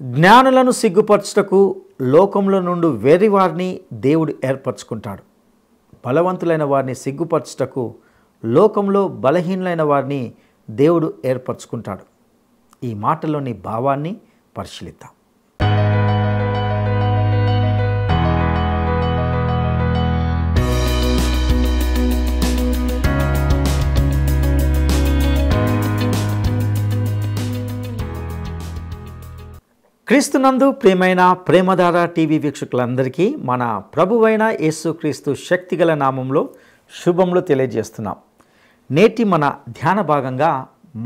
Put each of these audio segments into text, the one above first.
జ్ఞానులను సిగ్గుపరచుటకు లోకంలో నుండి వెర్రివారిని దేవుడు ఏర్పరచుకుంటాడు. బలవంతులైన వారిని సిగ్గుపరచుటకు లోకంలో బలహీనులైన వారిని దేవుడు ఏర్పరచుకుంటాడు. ఈ మాటలోని భావాన్ని పరిశీలిద్దాం. క్రీస్తునందు ప్రియమైన ప్రేమధార టీవీ వీక్షకులందరికీ మన ప్రభువైన యేసుక్రీస్తు శక్తిగల నామంలో శుభములు తెలియజేస్తున్నాం. నేటి మన ధ్యాన భాగంగా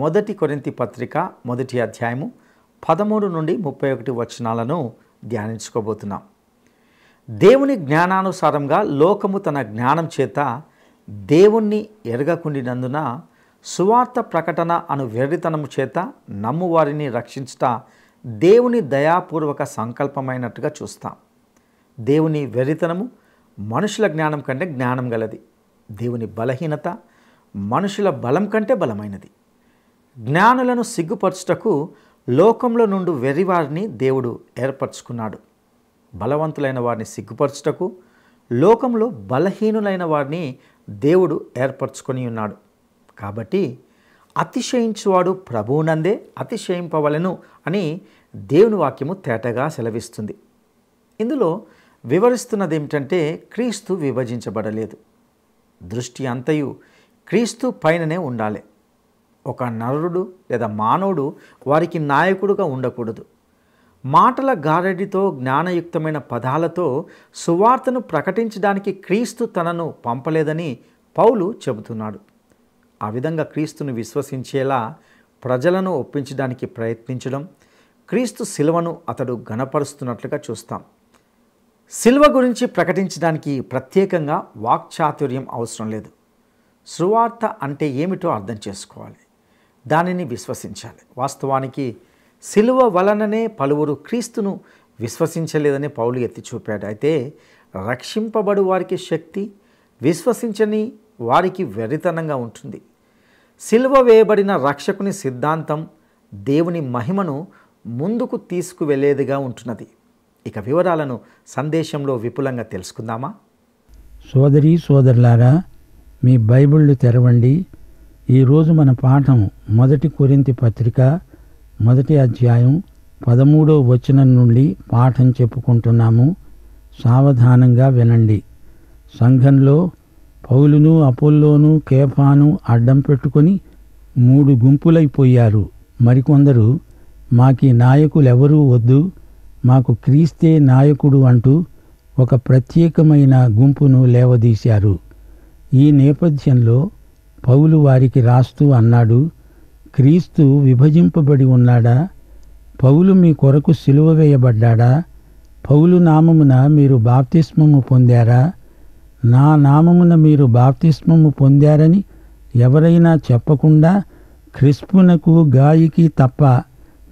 1 కొరింథీ పత్రిక 1వ అధ్యాయము 13 నుండి 31 వచనాలను ధ్యానించుకోబోతున్నాం. దేవుని జ్ఞానానుసారంగా లోకము తన జ్ఞానం చేత దేవుణ్ణి ఎరగకుండినందున సువార్త ప్రకటన అను వెర్రితనము చేత నమ్మువారిని రక్షించుట దేవుని దయాపూర్వక సంకల్పమైనట్టుగా చూస్తాం. దేవుని వెర్రితనము మనుషుల జ్ఞానం కంటే జ్ఞానం గలది. దేవుని బలహీనత మనుషుల బలం కంటే బలమైనది. జ్ఞానులను సిగ్గుపరచుటకు లోకంలో నుండి వెర్రివారిని దేవుడు ఏర్పరచుకున్నాడు. బలవంతులైన వారిని సిగ్గుపరచుటకు లోకంలో బలహీనులైన వారిని దేవుడు ఏర్పరచుకొని ఉన్నాడు. కాబట్టి అతిశయించువాడు ప్రభువునందే అతిశయింపవలెను అని దేవుని వాక్యము తేటగా సెలవిస్తుంది. ఇందులో వివరిస్తున్నది ఏమిటంటే క్రీస్తు విభజించబడలేదు. దృష్టి అంతయు క్రీస్తు పైననే ఉండాలి. ఒక నరుడు లేదా మానవుడు వారికి నాయకుడుగా ఉండకూడదు. మాటల గారడితో జ్ఞానయుక్తమైన పదాలతో సువార్తను ప్రకటించడానికి క్రీస్తు తనను పంపలేదని పౌలు చెబుతున్నాడు. ఆ విధంగా క్రీస్తును విశ్వసించేలా ప్రజలను ఒప్పించడానికి ప్రయత్నించడం, క్రీస్తు శిలువను అతడు ఘనపరుస్తున్నట్లుగా చూస్తాం. శిలువ గురించి ప్రకటించడానికి ప్రత్యేకంగా వాక్చాతుర్యం అవసరం లేదు. సువార్త అంటే ఏమిటో అర్థం చేసుకోవాలి, దానిని విశ్వసించాలి. వాస్తవానికి శిలువ వలననే పలువురు క్రీస్తును విశ్వసించలేదని పౌలు ఎత్తి చూపాడు. అయితే రక్షింపబడు వారికి శక్తి, విశ్వసించని వారికి వెర్రితనంగా ఉంటుంది. సిలువ వేయబడిన రక్షకుని సిద్ధాంతం దేవుని మహిమను ముందుకు తీసుకువెళ్ళేదిగా ఉంటున్నది. ఇక వివరాలను సందేశంలో విపులంగా తెలుసుకుందామా? సోదరీ సోదరులారా, మీ బైబిళ్ళు తెరవండి. ఈరోజు మన పాఠం 1 కొరింథీ పత్రిక 1వ అధ్యాయం 13వ వచనం నుండి పాఠం చెప్పుకుంటున్నాము. సావధానంగా వినండి. సంఘంలో పౌలును, అపోల్లోను, కేఫాను అడ్డం పెట్టుకొని 3 గుంపులైపోయారు. మరికొందరు మాకీ నాయకులెవరూ వద్దు, మాకు క్రీస్తే నాయకుడు అంటూ ఒక ప్రత్యేకమైన గుంపును లేవదీశారు. ఈ నేపథ్యంలో పౌలు వారికి రాస్తూ అన్నాడు, క్రీస్తు విభజింపబడి ఉన్నాడా? పౌలు మీ కొరకు సిలువ వేయబడ్డాడా? పౌలు నామమున మీరు బాప్తిస్మము పొందారా? నా నామమున మీరు బాప్తిస్మము పొందారని ఎవరైనా చెప్పకుండా క్రిస్పునకు, గాయికి తప్ప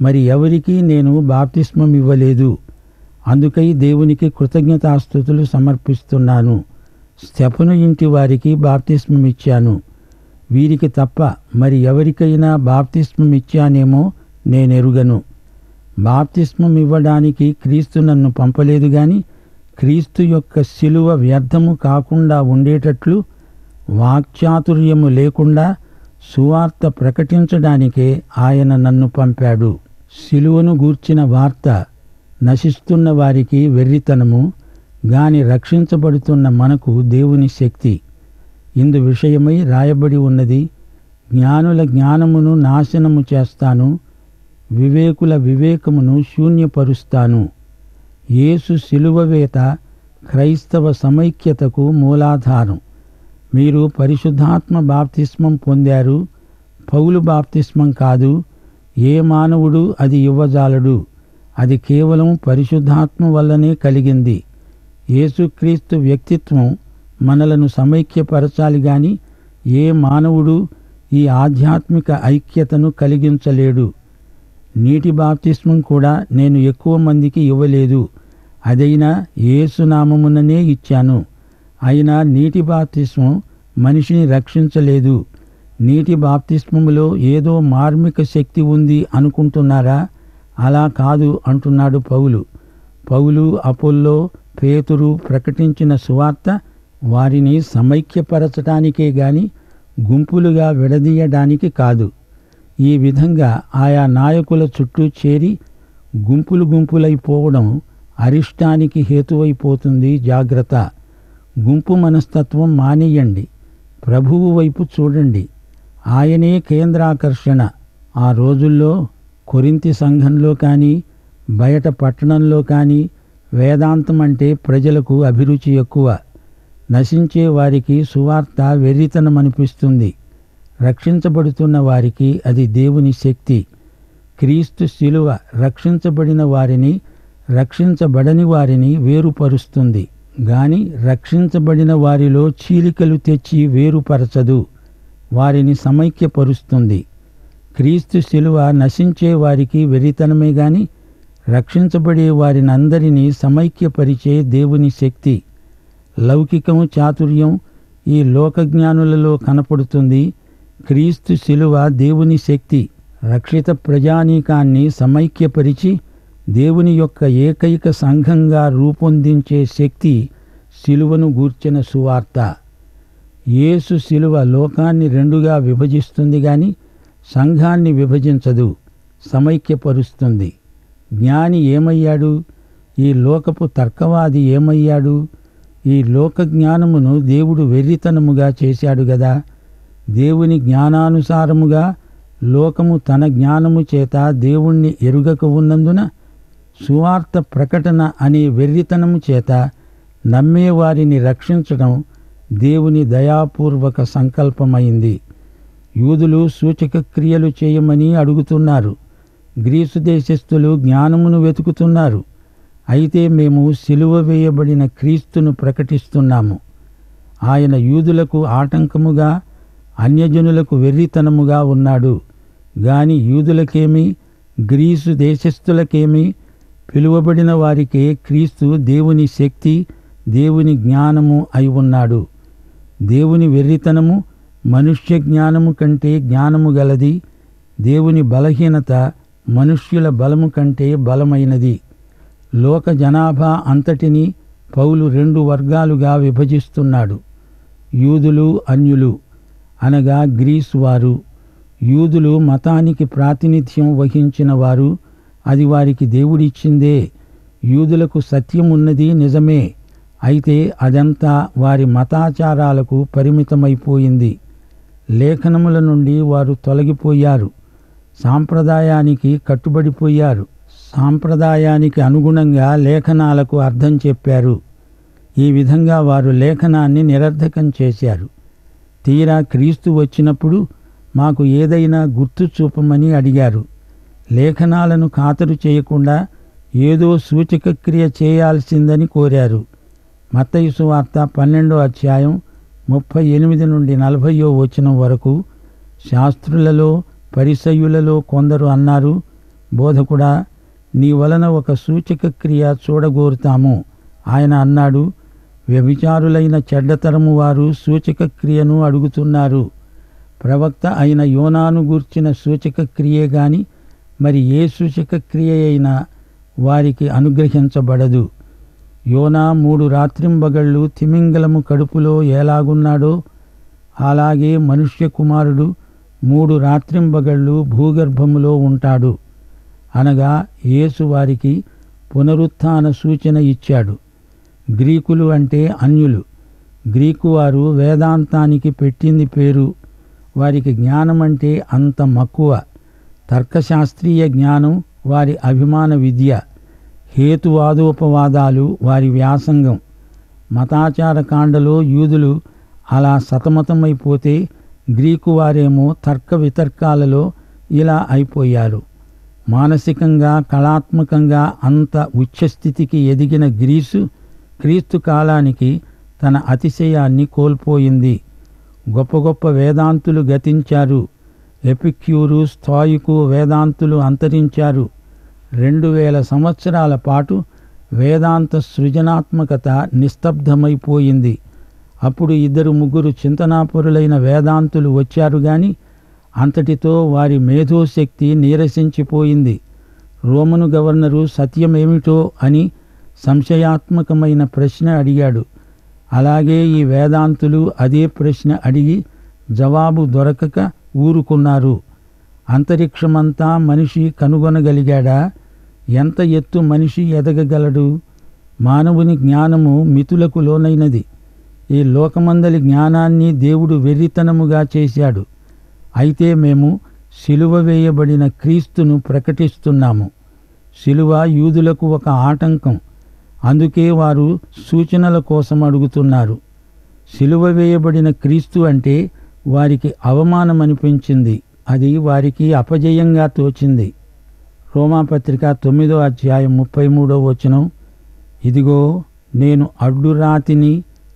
మరి ఎవరికీ నేను బాప్తిస్మం ఇవ్వలేదు. అందుకై దేవునికి కృతజ్ఞతాస్తుతులు సమర్పిస్తున్నాను. స్తెఫను ఇంటి వారికి బాప్తిస్మం ఇచ్చాను. వీరికి తప్ప మరి ఎవరికైనా బాప్తిస్మం ఇచ్చానేమో నేనెరుగను. బాప్తిస్మం ఇవ్వడానికి క్రీస్తు నన్ను పంపలేదు గాని క్రీస్తు యొక్క శిలువ వ్యర్థము కాకుండా ఉండేటట్లు వాక్చాతుర్యము లేకుండా సువార్త ప్రకటించడానికే ఆయన నన్ను పంపాడు. శిలువను గూర్చిన వార్త నశిస్తున్న వారికి వెర్రితనము, గాని రక్షించబడుతున్న మనకు దేవుని శక్తి. ఇందు విషయమై రాయబడి ఉన్నది, జ్ఞానుల జ్ఞానమును నాశనము చేస్తాను, వివేకుల వివేకమును శూన్యపరుస్తాను. యేసు శిలువ వేత క్రైస్తవ సమైక్యతకు మూలాధారం. మీరు పరిశుద్ధాత్మ బాప్తిస్మం పొందారు. పౌలు బాప్తిస్మం కాదు. ఏ మానవుడు అది ఇవ్వజాలడు. అది కేవలం పరిశుద్ధాత్మ వల్లనే కలిగింది. యేసుక్రీస్తు వ్యక్తిత్వం మనలను సమైక్యపరచాలి గాని ఏ మానవుడు ఈ ఆధ్యాత్మిక ఐక్యతను కలిగించలేడు. నీటి బాప్తిస్మం కూడా నేను ఎక్కువ మందికి ఇవ్వలేదు. అదైనా యేసునామముననే ఇచ్చాను. అయినా నీటి బాప్తిస్మం మనిషిని రక్షించలేదు. నీటి బాప్తిస్మములో ఏదో మార్మిక శక్తి ఉంది అనుకుంటున్నారా? అలా కాదు అంటున్నాడు పౌలు, అపోల్లో, పేతురు ప్రకటించిన సువార్త వారిని సమైక్యపరచటానికే గాని గుంపులుగా విడదీయడానికి కాదు. ఈ విధంగా ఆయా నాయకుల చుట్టూ చేరి గుంపులైపోవడం అరిష్టానికి హేతువైపోతుంది. జాగ్రత్త. గుంపు మనస్తత్వం మానేయండి. ప్రభువు వైపు చూడండి. ఆయనే కేంద్రాకర్షణ. ఆ రోజుల్లో కొరింథీ సంఘంలో కానీ బయట పట్టణంలో కానీ వేదాంతం అంటే ప్రజలకు అభిరుచి ఎక్కువ. నశించే వారికి సువార్త వెర్రితనమనిపిస్తుంది. రక్షించబడుతున్న వారికి అది దేవుని శక్తి. క్రీస్తు శిలువ రక్షించబడిన వారిని, రక్షించబడని వారిని వేరుపరుస్తుంది గాని రక్షించబడిన వారిలో చీలికలు తెచ్చి వేరుపరచదు, వారిని సమైక్యపరుస్తుంది. క్రీస్తు శిలువ నశించే వారికి వెర్రితనమే గాని రక్షించబడే వారినందరినీ సమైక్యపరిచే దేవుని శక్తి. లౌకికం, చాతుర్యం ఈ లోకజ్ఞానులలో కనపడుతుంది. క్రీస్తు శిలువ దేవుని శక్తి. రక్షిత ప్రజానీకాన్ని సమైక్యపరిచి దేవుని యొక్క ఏకైక సంఘంగా రూపొందించే శక్తి శిలువను గూర్చిన సువార్త. యేసు శిలువ లోకాన్ని రెండుగా విభజిస్తుంది గాని సంఘాన్ని విభజించదు, సమైక్యపరుస్తుంది. జ్ఞాని ఏమయ్యాడు? ఈ లోకపు తర్కవాది ఏమయ్యాడు? ఈ లోక జ్ఞానమును దేవుడు వెర్రితనముగా చేశాడు గదా. దేవుని జ్ఞానానుసారముగా లోకము తన జ్ఞానము చేత దేవుణ్ణి ఎరుగక ఉన్నందున సువార్త ప్రకటన అనే వెర్రితనము చేత నమ్మేవారిని రక్షించడం దేవుని దయాపూర్వక సంకల్పమైంది. యూదులు సూచక క్రియలు చేయమని అడుగుతున్నారు. గ్రీసు దేశస్థులు జ్ఞానమును వెతుకుతున్నారు. అయితే మేము సిలువ వేయబడిన క్రీస్తును ప్రకటిస్తున్నాము. ఆయన యూదులకు ఆటంకముగా, అన్యజనులకు వెర్రితనముగా ఉన్నాడు గాని యూదులకేమి, గ్రీసు దేశస్థులకేమి, పిలువబడిన వారికే క్రీస్తు దేవుని శక్తి, దేవుని జ్ఞానము అయి ఉన్నాడు. దేవుని వెర్రితనము మనుష్య జ్ఞానము కంటే జ్ఞానము గలది. దేవుని బలహీనత మనుష్యుల బలము కంటే బలమైనది. లోక జనాభా అంతటినీ పౌలు 2 వర్గాలుగా విభజిస్తున్నాడు. యూదులు, అన్యులు అనగా గ్రీసు వారు. యూదులు మతానికి ప్రాతినిధ్యం వహించిన వారు. అది వారికి దేవుడిచ్చిందే. యూదులకు సత్యం ఉన్నది నిజమే. అయితే అదంతా వారి మతాచారాలకు పరిమితమైపోయింది. లేఖనముల నుండి వారు తొలగిపోయారు. సాంప్రదాయానికి కట్టుబడిపోయారు. సాంప్రదాయానికి అనుగుణంగా లేఖనాలకు అర్థం చెప్పారు. ఈ విధంగా వారు లేఖనాన్ని నిరర్థకం చేశారు. తీరా క్రీస్తు వచ్చినప్పుడు మాకు ఏదైనా గుర్తు చూపమని అడిగారు. లేఖనాలను ఖాతరు చేయకుండా ఏదో సూచక క్రియ చేయాల్సిందని కోరారు. మత్తయి సువార్త 12వ అధ్యాయం 38 నుండి 40వ వచనం వరకు. శాస్త్రులలో, పరిసయ్యులలో కొందరు అన్నారు, బోధకుడా, నీ వలన ఒక సూచక క్రియ చూడగోరుతాము. ఆయన అన్నాడు, వ్యభిచారులైన చెడ్డతరము వారు సూచక క్రియను అడుగుతున్నారు. ప్రవక్త అయిన యోనాను గూర్చిన సూచక క్రియే గాని మరి ఏ సూచక క్రియ అయినా వారికి అనుగ్రహించబడదు. యోనా 3 రాత్రింబగళ్ళు తిమింగలము కడుపులో ఎలాగున్నాడో అలాగే మనుష్య కుమారుడు 3 రాత్రింబగళ్ళు భూగర్భములో ఉంటాడు. అనగా యేసు వారికి పునరుత్థాన సూచన ఇచ్చాడు. గ్రీకులు అంటే అన్యులు. గ్రీకు వారు వేదాంతానికి పెట్టింది పేరు. వారికి జ్ఞానమంటే అంత మక్కువ. తర్కశాస్త్రీయ జ్ఞానం వారి అభిమాన విద్య. హేతువాదోపవాదాలు వారి వ్యాసంగం. మతాచార కాండలో యూదులు అలా సతమతమైపోతే గ్రీకు వారేమో తర్క వితర్కాలలో ఇలా అయిపోయారు. మానసికంగా, కళాత్మకంగా అంత ఉచ్చస్థితికి ఎదిగిన గ్రీసు క్రీస్తు కాలానికి తన అతిశయాన్ని కోల్పోయింది. గొప్ప గొప్ప వేదాంతులు గతించారు. ఎపిక్యూరు, స్థాయికు వేదాంతులు అంతరించారు. 2000 సంవత్సరాల పాటు వేదాంత సృజనాత్మకత నిస్తబ్దమైపోయింది. అప్పుడు 2-3 చింతనాపరులైన వేదాంతులు వచ్చారు గాని అంతటితో వారి మేధోశక్తి నీరసించిపోయింది. రోమను గవర్నరు సత్యమేమిటో అని సంశయాత్మకమైన ప్రశ్న అడిగాడు. అలాగే ఈ వేదాంతులు అదే ప్రశ్న అడిగి జవాబు దొరకక ఊరుకున్నారు. అంతరిక్షమంతా మనిషి కనుగొనగలిగాడా? ఎంత ఎత్తు మనిషి ఎదగగలడు? మానవుని జ్ఞానము మితులకు లోనైనది. ఈ లోకమందలి జ్ఞానాన్ని దేవుడు వెర్రితనముగా చేశాడు. అయితే మేము సిలువ వేయబడిన క్రీస్తును ప్రకటిస్తున్నాము. సిలువ యూదులకు ఒక ఆటంకం. అందుకే వారు సూచనల కోసం అడుగుతున్నారు. సిలువ వేయబడిన క్రీస్తు అంటే వారికి అవమానమనిపించింది. అది వారికి అపజయంగా తోచింది. రోమాపత్రిక 9వ అధ్యాయం 33వ వచనం, ఇదిగో నేను అడ్డురాతిని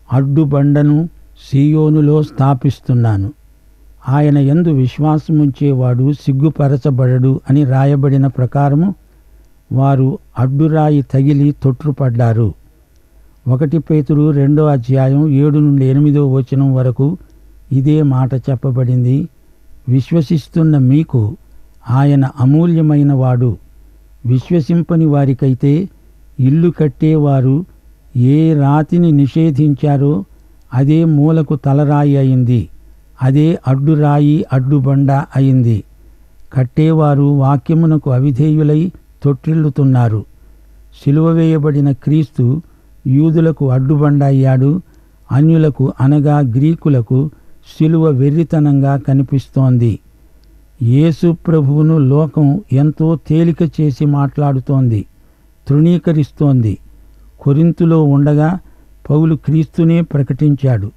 అడ్డుబండను సీయోనులో స్థాపిస్తున్నాను. ఆయన యందు విశ్వాసముంచేవాడు సిగ్గుపరచబడడు అని రాయబడిన ప్రకారము వారు అడ్డురాయి తగిలి తొట్రుపడ్డారు. 1 పేతురు 2వ అధ్యాయం 7 నుండి 8వ వచనం వరకు ఇదే మాట చెప్పబడింది. విశ్వసిస్తున్న మీకు ఆయన అమూల్యమైన వాడు. విశ్వసింపని వారికైతే ఇల్లు కట్టేవారు ఏ రాతిని నిషేధించారో అదే మూలకు తలరాయి అయింది. అదే అడ్డురాయి అడ్డుబండ అయింది. కట్టేవారు వాక్యమునకు అవిధేయులై తొట్టిల్లుతున్నారు. సిలువ వేయబడిన క్రీస్తు యూదులకు అడ్డుబండ అయ్యాడు. అన్యులకు అనగా గ్రీకులకు సిలువ వెర్రితనంగా కనిపిస్తోంది. యేసు ప్రభువును లోకం ఎంతో తేలిక చేసి మాట్లాడుతోంది, తృణీకరిస్తోంది. కొరింతులో ఉండగా పౌలు క్రీస్తునే ప్రకటించాడు.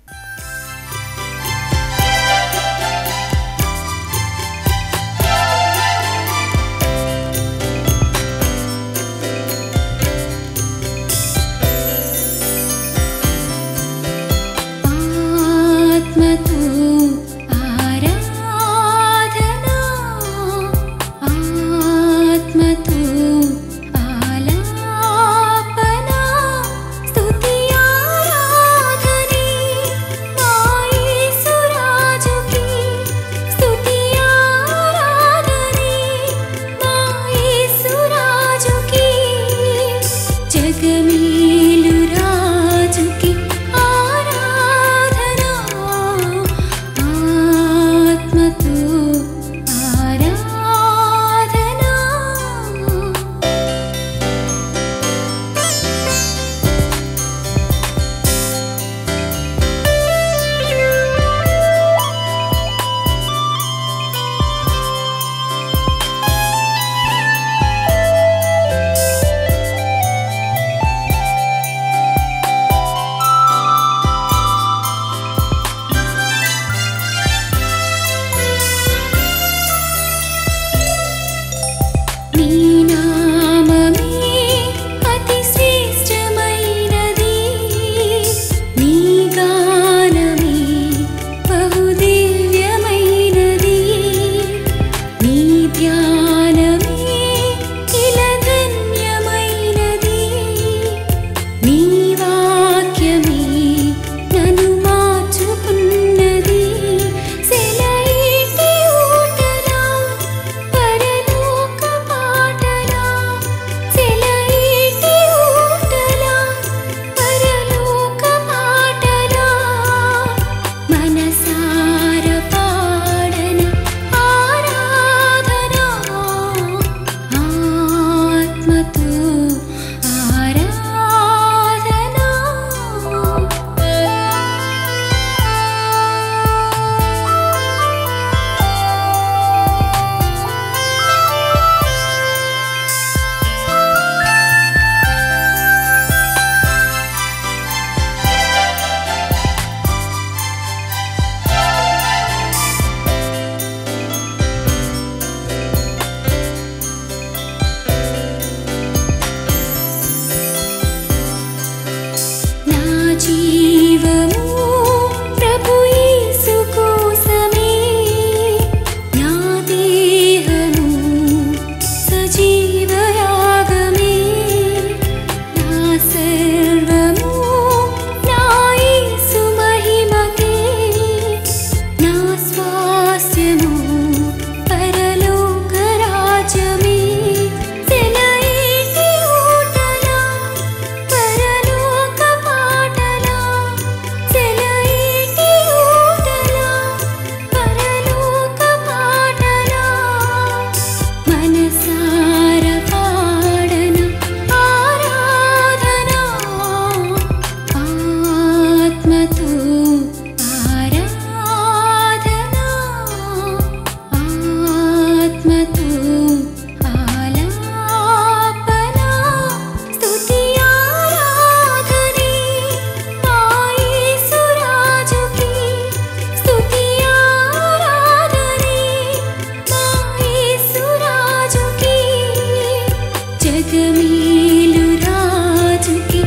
అలమేలు రాజుకి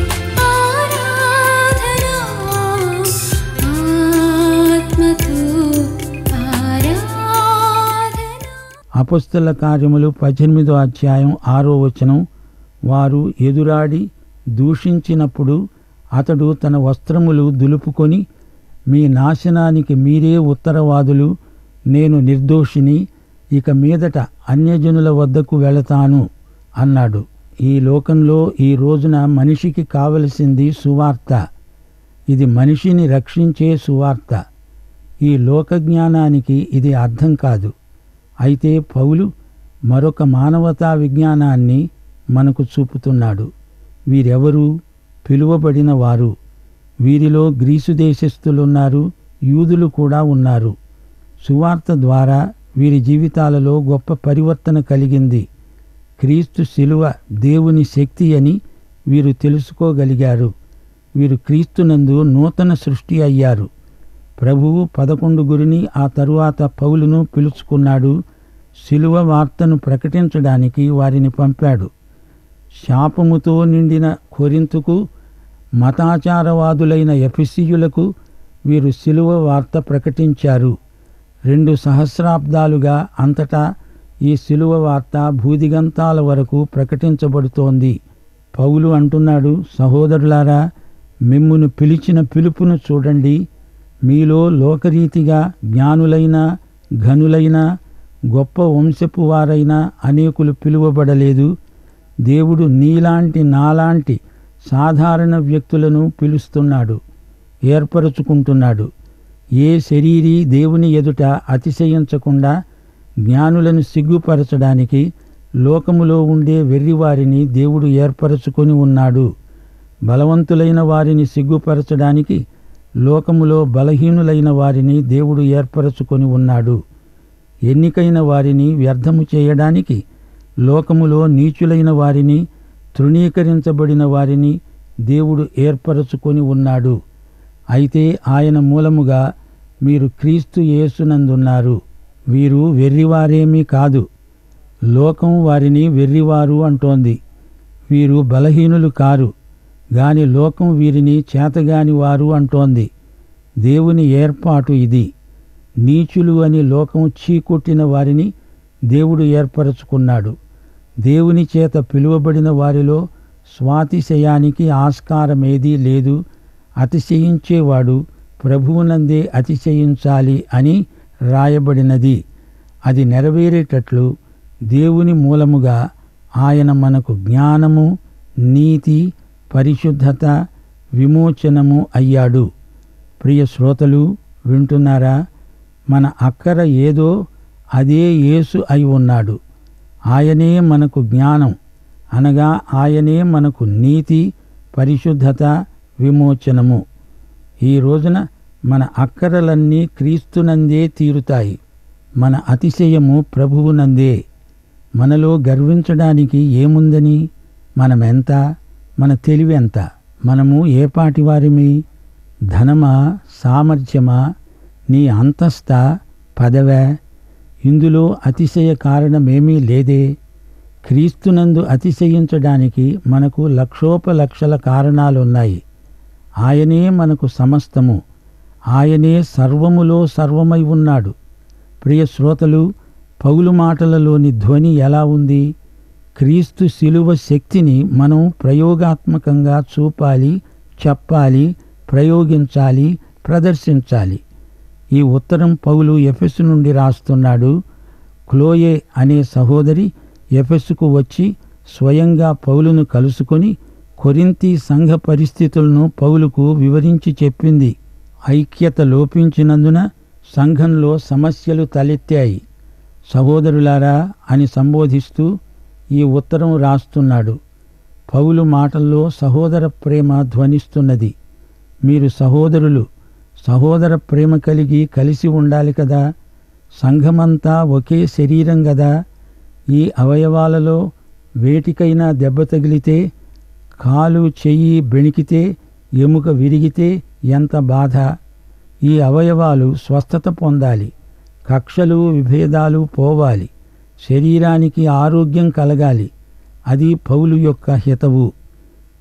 ఆరాధన, ఆత్మతో ఆరాధన. అపొస్తలుల కార్యములు 18వ అధ్యాయం 6వ వచనం. వారు ఎదురాడి దూషించినప్పుడు అతడు తన వస్త్రములు దులుపుకొని, మీ నాశనానికి మీరే ఉత్తరవాదులు, నేను నిర్దోషిని, ఇక మీదట అన్యజనుల వద్దకు వెళతాను అన్నాడు. ఈ లోకంలో ఈ రోజున మనిషికి కావలసింది సువార్త. ఇది మనిషిని రక్షించే సువార్త. ఈ లోక జ్ఞానానికి ఇది అర్థం కాదు. అయితే పౌలు మరొక మానవతా విజ్ఞానాన్ని మనకు చూపుతున్నాడు. వీరెవరు? పిలువబడిన వారు. వీరిలో గ్రీసు దేశస్థులున్నారు, యూదులు కూడా ఉన్నారు. సువార్త ద్వారా వీరి జీవితాలలో గొప్ప పరివర్తన కలిగింది. క్రీస్తు శిలువ దేవుని శక్తి అని వీరు తెలుసుకోగలిగారు. వీరు క్రీస్తునందు నూతన సృష్టి అయ్యారు. ప్రభువు 11 ఆ తరువాత పౌలును పిలుచుకున్నాడు. శిలువ వార్తను ప్రకటించడానికి వారిని పంపాడు. శాపముతో నిండిన కొరింతుకు, మతాచారవాదులైన ఎఫెసీయులకు వీరు శిలువ వార్త ప్రకటించారు. 2 సహస్రాబ్దాలుగా అంతటా ఈ శిలువ వార్త భూదిగంతాల వరకు ప్రకటించబడుతోంది. పౌలు అంటున్నాడు, సహోదరులారా, మిమ్మును పిలిచిన పిలుపును చూడండి. మీలో లోకరీతిగా జ్ఞానులైన, ఘనులైన, గొప్ప వంశపు వారైన అనేకులు పిలువబడలేదు. దేవుడు నీలాంటి నాలాంటి సాధారణ వ్యక్తులను పిలుస్తున్నాడు, ఏర్పరచుకుంటున్నాడు. ఏ శరీరీ దేవుని ఎదుట అతిశయించకుండా జ్ఞానులను సిగ్గుపరచడానికి లోకములో ఉండే వెర్రివారిని దేవుడు ఏర్పరచుకొని ఉన్నాడు. బలవంతులైన వారిని సిగ్గుపరచడానికి లోకములో బలహీనులైన వారిని దేవుడు ఏర్పరచుకొని ఉన్నాడు. ఎన్నికైన వారిని వ్యర్థము చేయడానికి లోకములో నీచులైన వారిని, తృణీకరించబడిన వారిని దేవుడు ఏర్పరచుకొని ఉన్నాడు. అయితే ఆయన మూలముగా మీరు క్రీస్తు యేసునందున్నారు. వీరు వెర్రివారేమీ కాదు. లోకం వారిని వెర్రివారు అంటోంది. వీరు బలహీనులు కారు గాని లోకం వీరిని చేతగాని వారు అంటోంది. దేవుని ఏర్పాటు ఇది. నీచులు అని లోకం చీకొట్టిన వారిని దేవుడు ఏర్పరచుకున్నాడు. దేవుని చేత పిలువబడిన వారిలో స్వాతిశయానికి ఆస్కారమేదీ లేదు. అతిశయించేవాడు ప్రభువునందే అతిశయించాలి అని రాయబడినది. అది నెరవేరేటట్లు దేవుని మూలముగా ఆయన మనకు జ్ఞానము, నీతి, పరిశుద్ధత, విమోచనము అయ్యాడు. ప్రియ శ్రోతలు, వింటున్నారా? మన అక్కర ఏదో అదే యేసు అయి ఉన్నాడు. ఆయనే మనకు జ్ఞానం, అనగా ఆయనే మనకు నీతి, పరిశుద్ధత, విమోచనము. ఈ రోజున మన అక్కరలన్నీ క్రీస్తునందే తీరుతాయి. మన అతిశయము ప్రభువునందే. మనలో గర్వించడానికి ఏముందని? మనమెంత? మన తెలివెంత? మనము ఏపాటివారిమి? ధనమా, సామర్థ్యమా, నీ అంతస్తా, పదవే? ఇందులో అతిశయ కారణమేమీ లేదే. క్రీస్తునందు అతిశయించడానికి మనకు లక్షోపలక్షల కారణాలున్నాయి. ఆయనే మనకు సమస్తము. ఆయనే సర్వములో సర్వమై ఉన్నాడు. ప్రియ శ్రోతలు, పౌలు మాటలలోని ధ్వని ఎలా ఉంది? క్రీస్తు శిలువ శక్తిని మనం ప్రయోగాత్మకంగా చూపాలి, చెప్పాలి, ప్రయోగించాలి, ప్రదర్శించాలి. ఈ ఉత్తరం పౌలు ఎఫెసు నుండి రాస్తున్నాడు. క్లోయే అనే సహోదరి ఎఫెసుకు వచ్చి స్వయంగా పౌలును కలుసుకొని కొరింథీ సంఘ పరిస్థితులను పౌలుకు వివరించి చెప్పింది. ఐక్యత లోపించినందున సంఘంలో సమస్యలు తలెత్తాయి. సహోదరులారా అని సంబోధిస్తూ ఈ ఉత్తరం రాస్తున్నాడు. పౌలు మాటల్లో సహోదర ప్రేమ ధ్వనిస్తున్నది. మీరు సహోదరులు, సహోదర ప్రేమ కలిగి కలిసి ఉండాలి కదా. సంఘమంతా ఒకే శరీరం గదా. ఈ అవయవాలలో వేటికైనా దెబ్బ తగిలితే, కాలు చెయ్యి బెణికితే, ఎముక విరిగితే ఎంత బాధ. ఈ అవయవాలు స్వస్థత పొందాలి. కక్షలు, విభేదాలు పోవాలి. శరీరానికి ఆరోగ్యం కలగాలి. అది పౌలు యొక్క హితవు.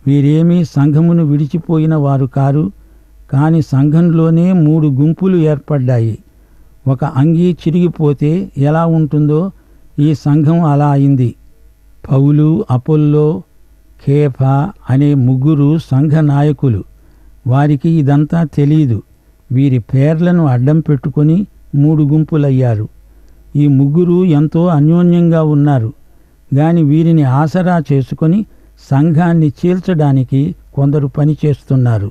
వీరేమీ సంఘమును విడిచిపోయిన వారు కారు, కాని సంఘంలోనే 3 గుంపులు ఏర్పడ్డాయి. ఒక అంగీ చిరిగిపోతే ఎలా ఉంటుందో ఈ సంఘం అలా అయింది. పౌలు, అపొల్లో, కేఫా అనే 3 సంఘ నాయకులు. వారికి ఇదంతా తెలీదు. వీరి పేర్లను అడ్డం పెట్టుకొని 3 గుంపులయ్యారు. ఈ 3 ఎంతో అన్యోన్యంగా ఉన్నారు. గాని వీరిని ఆసరా చేసుకొని సంఘాన్ని చీల్చడానికి కొందరు పనిచేస్తున్నారు.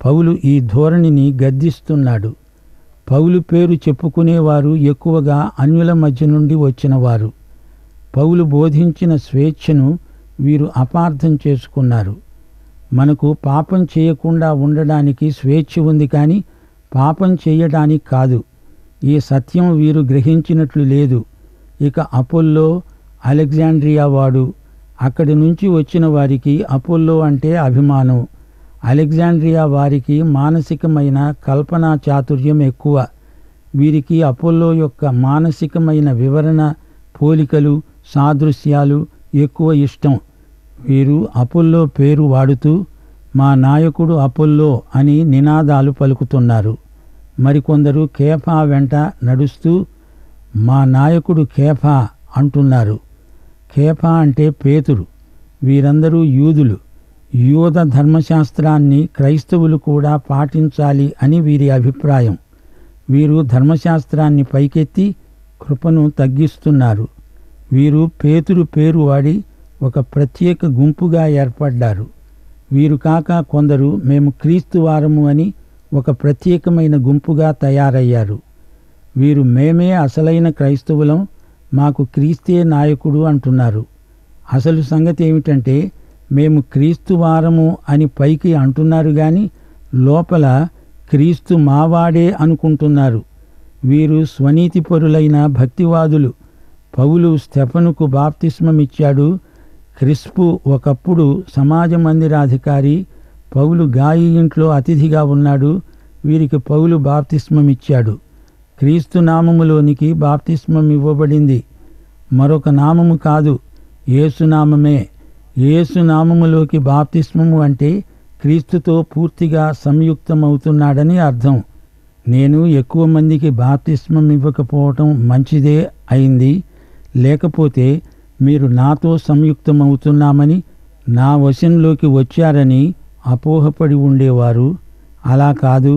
పౌలు ఈ ధోరణిని గద్దిస్తున్నాడు. పౌలు పేరు చెప్పుకునేవారు ఎక్కువగా అన్యుల మధ్య నుండి వచ్చినవారు. పౌలు బోధించిన స్వేచ్ఛను వీరు అపార్థం చేసుకున్నారు. మనకు పాపం చేయకుండా ఉండడానికి స్వేచ్ఛ ఉంది, కానీ పాపం చేయడానికి కాదు. ఈ సత్యం వీరు గ్రహించినట్లు లేదు. ఇక అపొల్లో అలెగ్జాండ్రియా వాడు. అక్కడి నుంచి వచ్చిన వారికి అపొల్లో అంటే అభిమానం. అలెగ్జాండ్రియా వారికి మానసికమైన కల్పనా చాతుర్యం ఎక్కువ. వీరికి అపొల్లో యొక్క మానసికమైన వివరణ, పోలికలు, సాదృశ్యాలు ఎక్కువ ఇష్టం. వీరు అపొల్లో పేరు వాడుతూ మా నాయకుడు అపొల్లో అని నినాదాలు పలుకుతున్నారు. మరికొందరు కేఫా వెంట నడుస్తూ మా నాయకుడు కేఫా అంటున్నారు. కేఫా అంటే పేతురు. వీరందరూ యూదులు. యూద ధర్మశాస్త్రాన్ని క్రైస్తవులు కూడా పాటించాలి అని వీరి అభిప్రాయం. వీరు ధర్మశాస్త్రాన్ని పైకెత్తి కృపను తగ్గిస్తున్నారు. వీరు పేతురు పేరు వాడి ఒక ప్రత్యేక గుంపుగా ఏర్పడ్డారు. వీరు కాక కొందరు మేము క్రీస్తు వారము అని ఒక ప్రత్యేకమైన గుంపుగా తయారయ్యారు. వీరు మేమే అసలైన క్రైస్తవులం, మాకు క్రీస్తే నాయకుడు అంటున్నారు. అసలు సంగతి ఏమిటంటే మేము క్రీస్తు వారము అని పైకి అంటున్నారు, గాని లోపల క్రీస్తు మావాడే అనుకుంటున్నారు. వీరు స్వనీతిపరులైన భక్తివాదులు. పౌలు స్టెఫనుకు బాప్తిస్మమిచ్చాడు. క్రిస్పు ఒకప్పుడు సమాజ మందిరాధికారి. పౌలు గాయి ఇంట్లో అతిథిగా ఉన్నాడు. వీరికి పౌలు బాప్తిస్మమిచ్చాడు. క్రీస్తు నామములోనికి బాప్తిస్మం ఇవ్వబడింది. మరొక నామము కాదు, యేసునామమే. యేసునామములోకి బాప్తిస్మము అంటే క్రీస్తుతో పూర్తిగా సంయుక్తమవుతున్నాడని అర్థం. నేను ఎక్కువ మందికి బాప్తిస్మం ఇవ్వకపోవటం మంచిదే అయింది. లేకపోతే మీరు నాతో సంయుక్తమవుతున్నామని, నా వశంలోకి వచ్చారని అపోహపడి ఉండేవారు. అలా కాదు,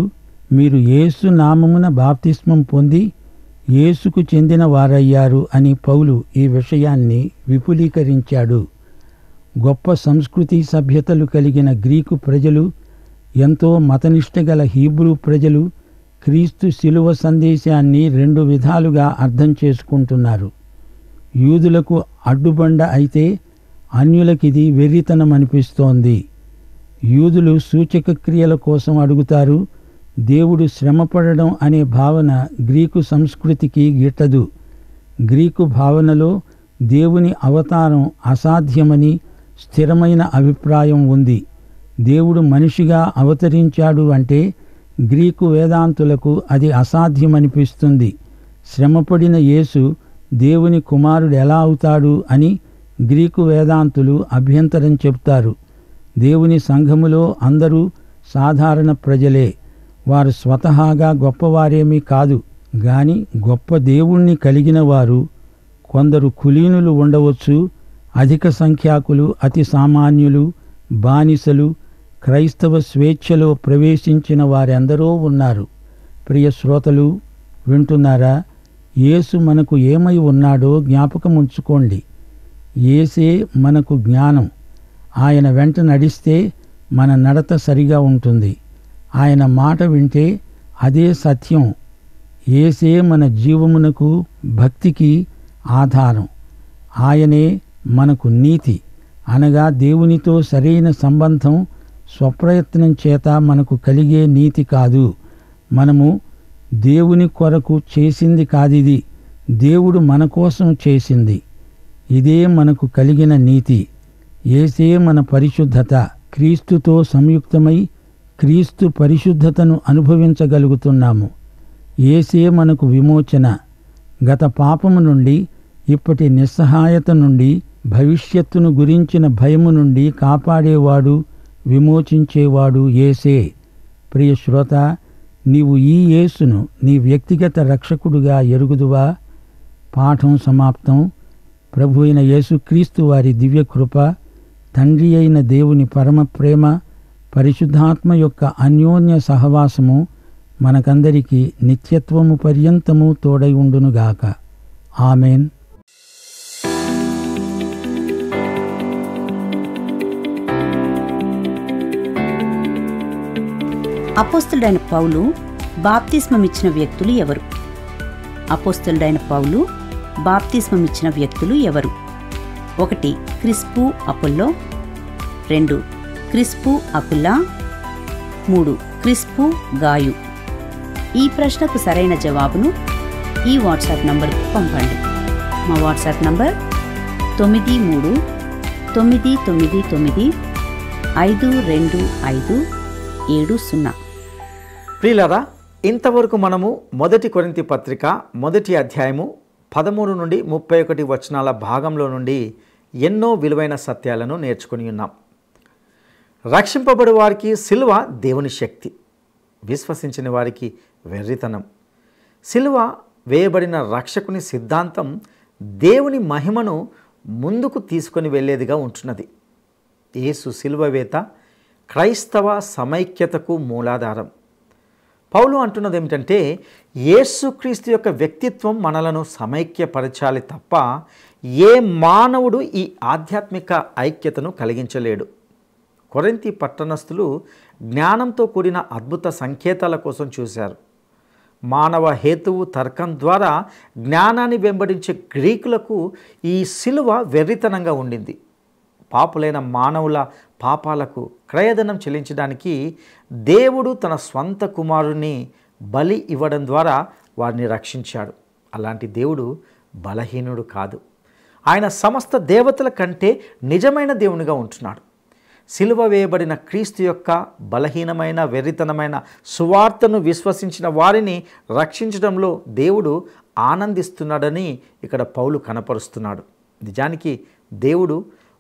మీరు యేసు నామమున బాప్తిస్మం పొంది యేసుకు చెందిన వారయ్యారు అని పౌలు ఈ విషయాన్ని విపులీకరించాడు. గొప్ప సంస్కృతి సభ్యతలు కలిగిన గ్రీకు ప్రజలు, ఎంతో మతనిష్ట గల హీబ్రూ ప్రజలు క్రీస్తు శిలువ సందేశాన్ని 2 విధాలుగా అర్థం చేసుకుంటున్నారు. యూదులకు అడ్డుబండ అయితే అన్యులకిది వెర్రితనం అనిపిస్తోంది. యూదులు సూచక క్రియల కోసం అడుగుతారు. దేవుడు శ్రమపడడం అనే భావన గ్రీకు సంస్కృతికి గిట్టదు. గ్రీకు భావనలో దేవుని అవతారం అసాధ్యమని స్థిరమైన అభిప్రాయం ఉంది. దేవుడు మనిషిగా అవతరించాడు అంటే గ్రీకు వేదాంతులకు అది అసాధ్యమనిపిస్తుంది. శ్రమపడిన యేసు దేవుని కుమారుడు ఎలా అవుతాడు అని గ్రీకు వేదాంతులు అభ్యంతరం చెప్తారు. దేవుని సంఘములో అందరూ సాధారణ ప్రజలే. వారు స్వతహాగా గొప్పవారేమీ కాదు, గాని గొప్ప దేవుణ్ణి కలిగిన వారు. కొందరు కులీనులు ఉండవచ్చు, అధిక సంఖ్యాకులు అతి సామాన్యులు, బానిసలు, క్రైస్తవ స్వేచ్ఛలో ప్రవేశించిన వారెందరో ఉన్నారు. ప్రియ శ్రోతలు, వింటున్నారా? యేసు మనకు ఏమై ఉన్నాడో జ్ఞాపకముంచుకోండి. యేసే మనకు జ్ఞానం. ఆయన వెంట నడిస్తే మన నడత సరిగా ఉంటుంది. ఆయన మాట వింటే అదే సత్యం. యేసే మన జీవమునకు, భక్తికి ఆధారం. ఆయనే మనకు నీతి, అనగా దేవునితో సరైన సంబంధం. స్వప్రయత్నం చేత మనకు కలిగే నీతి కాదు. మనము దేవుని కొరకు చేసింది కాదిది, దేవుడు మన కోసం చేసింది. ఇదే మనకు కలిగిన నీతి. యేసే మన పరిశుద్ధత. క్రీస్తుతో సంయుక్తమై క్రీస్తు పరిశుద్ధతను అనుభవించగలుగుతున్నాము. యేసే మనకు విమోచన. గత పాపము నుండి, ఇప్పటి నిస్సహాయత నుండి భవిష్యత్తును గురించిన భయము నుండి కాపాడేవాడు, విమోచించేవాడు యేసే. ప్రియ శ్రోత, నీవు ఈ యేసును నీ వ్యక్తిగత రక్షకుడుగా ఎరుగుదువా? పాఠం సమాప్తం. ప్రభు అయిన యేసుక్రీస్తు వారి దివ్యకృప, తండ్రి అయిన దేవుని పరమ ప్రేమ, పరిశుద్ధాత్మ యొక్క అన్యోన్య సహవాసము మనకందరికీ నిత్యత్వము పర్యంతము తోడై ఉండునుగాక. ఆమెన్. అపోస్తలుడైన పౌలు బాప్తిస్మమిచ్చిన వ్యక్తులు ఎవరు? అపోస్తలుడైన పౌలు బాప్తిస్మమిచ్చిన వ్యక్తులు ఎవరు? 1 క్రిస్పు అపుల్లో, 2 క్రిస్పు అకుల్లా, 3 క్రిస్పు గాయు. ఈ ప్రశ్నకు సరైన జవాబును ఈ వాట్సాప్ నంబర్కు పంపండి. మా వాట్సాప్ నంబర్ 9339952570. ప్రియులారా, ఇంతవరకు మనము 1 కొరింథీ పత్రిక 1వ అధ్యాయము 13 నుండి 31 వచనాల భాగంలో నుండి ఎన్నో విలువైన సత్యాలను నేర్చుకుని ఉన్నాం. రక్షింపబడి వారికి సిలువ దేవుని శక్తి, విశ్వసించిన వారికి వెర్రితనం. సిలువ వేయబడిన రక్షకుని సిద్ధాంతం దేవుని మహిమను ముందుకు తీసుకొని వెళ్ళేదిగా ఉంటున్నది. యేసు సిలువ వేత క్రైస్తవ సమైక్యతకు మూలాధారం. పౌలు అంటున్నది ఏమిటంటే, యేసుక్రీస్తు యొక్క వ్యక్తిత్వం మనలను సమైక్యపరచాలి తప్ప ఏ మానవుడు ఈ ఆధ్యాత్మిక ఐక్యతను కలిగించలేడు. కొరింథీ పట్టణస్థులు జ్ఞానంతో కూడిన అద్భుత సంకేతాల కోసం చూశారు. మానవ హేతువు తర్కం ద్వారా జ్ఞానాన్ని వెంబడించే గ్రీకులకు ఈ సిలువ వెర్రితనంగా ఉండింది. పాపులైన మానవుల పాపాలకు క్రయధనం చెల్లించడానికి దేవుడు తన స్వంత కుమారుని బలి ఇవ్వడం ద్వారా వారిని రక్షించాడు. అలాంటి దేవుడు బలహీనుడు కాదు. ఆయన సమస్త దేవతల కంటే నిజమైన దేవునిగా ఉంటున్నాడు. సిలువ వేయబడిన క్రీస్తు యొక్క బలహీనమైన వెర్రితనమైన సువార్తను విశ్వసించిన వారిని రక్షించడంలో దేవుడు ఆనందిస్తున్నాడని ఇక్కడ పౌలు కనపరుస్తున్నాడు. నిజానికి దేవుడు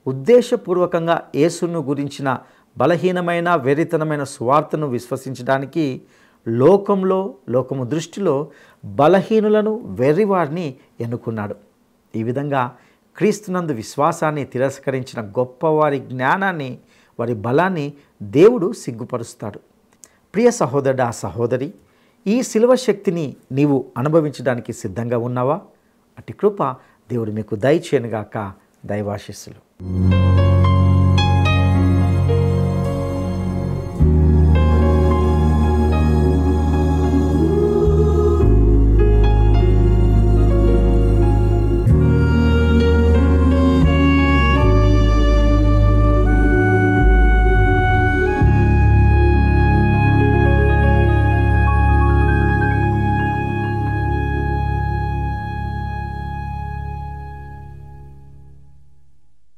ఉద్దేశపూర్వకంగా యేసును గురించిన బలహీనమైన వెర్రితనమైన సువార్తను విశ్వసించడానికి లోకము దృష్టిలో బలహీనులను వెర్రివారిని ఎన్నుకున్నాడు. ఈ విధంగా క్రీస్తునందు విశ్వాసాన్ని తిరస్కరించిన గొప్పవారి జ్ఞానాన్ని, వారి బలాన్ని దేవుడు సిగ్గుపరుస్తాడు. ప్రియ సహోదరుడా, సహోదరి, ఈ సిలువ శక్తిని నీవు అనుభవించడానికి సిద్ధంగా ఉన్నావా? అట్టి కృప దేవుడు మీకు దయచేయనుగాక. దైవాశీస్సులు.